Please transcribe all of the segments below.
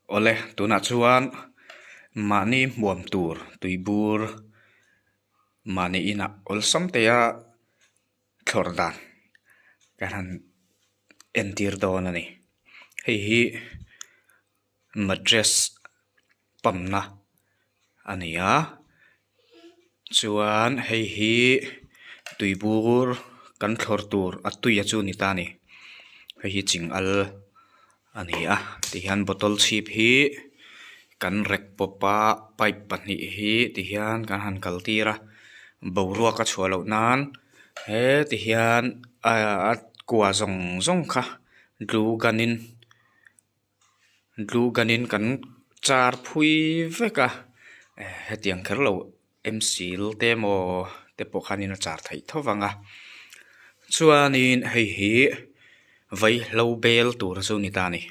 Oleh tuna chuan mani muam tur tuibur mani ina olsam teya thlordan kan entir don ani hi madras pamna ania chuan hi tuibur kan thlor tur atuya chu ni ta ni hi chingal ania tihian bottle chip hi kan rek popa pipe pani hi tihian kan han kaltira boruwa ka chhualo nan he tihian kwa zong kha dlu ganin kan char phui veka hetiang kherlo mcl temo te pokhanin char thai thowanga chuanin hi vai lo bel tur chu ni ta ni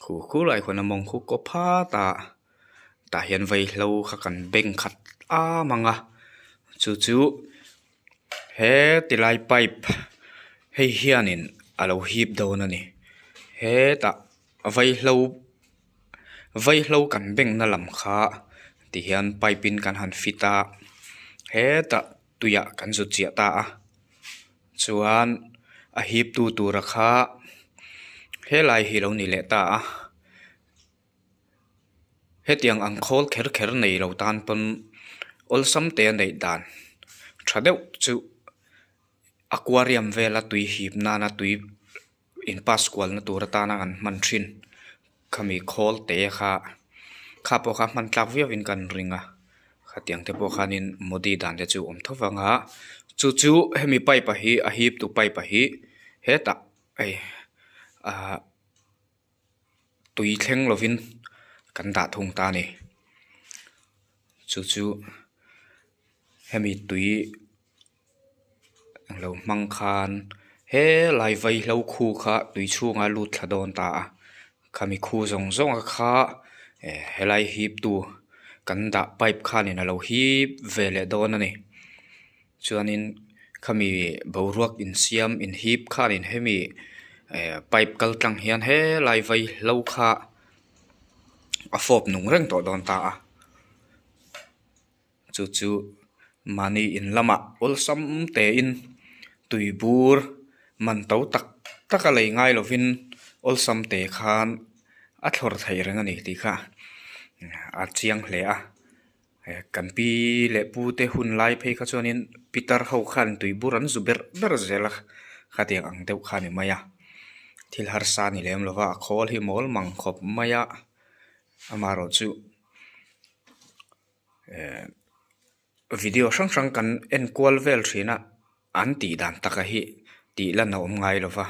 khu lai khona mong khu ko pha ta hian vai lo kha kan beng khat a manga chu he tilai pipe hianin alo hip don ani he ta vai lo kan beng na lam kha ti hian pipe in kan han fita he ta tuya kan zu chia ta chuan a hip tu ra kha he lai hi lo ni le ta he tiang ang khol kher nei lo tan pon olsam te nei dan thadeu chu aquarium vela tui hip na tui in pascual na tur ta na an man thin khami khol te kha po kha man tlak via in kan ringa khatiang te po khanin modi dan te chu om thowanga chu hemi pipe hi a hip tu pipe hi he ta tui thleng lovin kan da thung ta ni chu hemi tui lo mang khan he lai vai lo khu kha tui chunga lut thladon ta khami khu zong kha he lai hip tu kan da pipe khanin alo hip vele don ani chuanin khami boruak in siam in hip khanin hemi pipe kaltlang hian he lai vai lo kha a fop nung reng to don ta chu mani in lama olsam te in tuibur man to tak a lei ngai lovin olsam te khan a thlor thai reng ani ti kha a chiang hle kan pi le pu te hun lai phei kha chuanin pitar ho khan tuibur an zuber zela khatiang ang deuh kha ni maya thil har sa ni lem lova khol hi mol mang khop maya amaro chu video sang kan en kwal vel thina an ti dan taka hi ti la na om ngai lova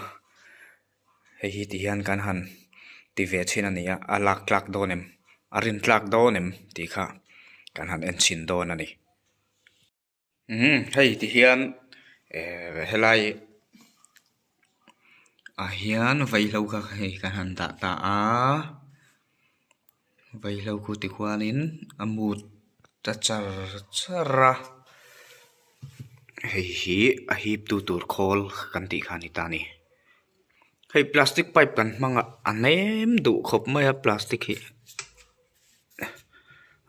hi ti hian kan han ti ve china nia alak tlak donem arin tlak donem ti kha kan han en chin don ani hei ti hian helai hian vai lo kha hei kan han da ta vai lo ku ti khwanin amut ta chara hei a hip tu tur khol kan ti khani ta ni hei plastic pipe kan manga anem du khop mai plastic hi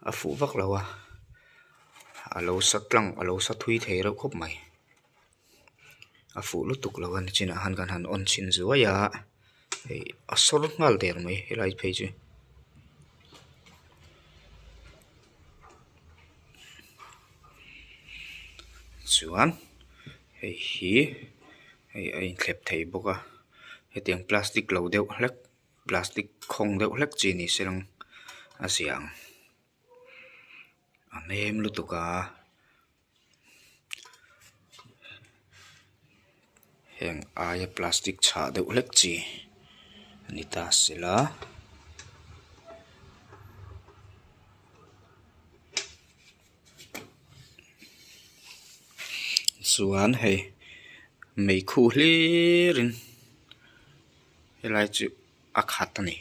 a fu vak lawa alo satlang alo sathui thei ro khop mai a fu lu tuk lawan china han kan han on chin zuaya hei asor ngal der mai helai phei chu chuan hei ai thlep thei boka hetiang plastic lo deuh hlek plastic khong deuh hlek chi ni serang asiang anem lutuka heng aya plastic cha deuh hlek chi anita sela chuan hei mei khu hlirin helai chu a khat ani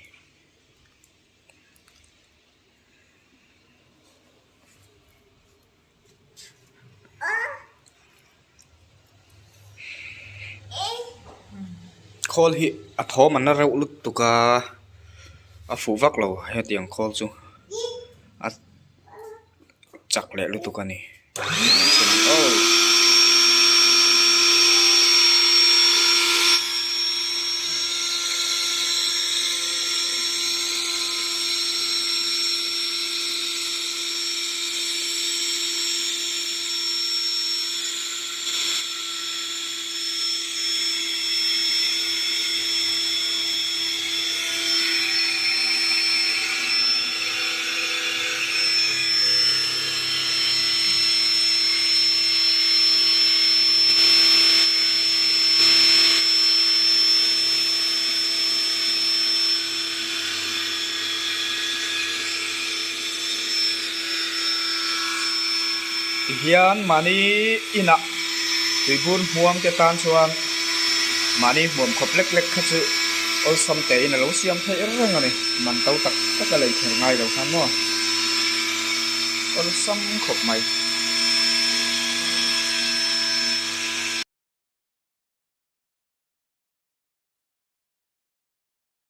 khol hi a thom an reuh lut tuka a fu vak lo he tiang khol chu a chak le lu tu ka ni oh hian mani ina tuibun huam te tan chuan mani huam khop lek lek kha chu ol sam te in lo siam thei reng ani man tau tak tak a lei thel ngai lo khan mo ol sam khop mai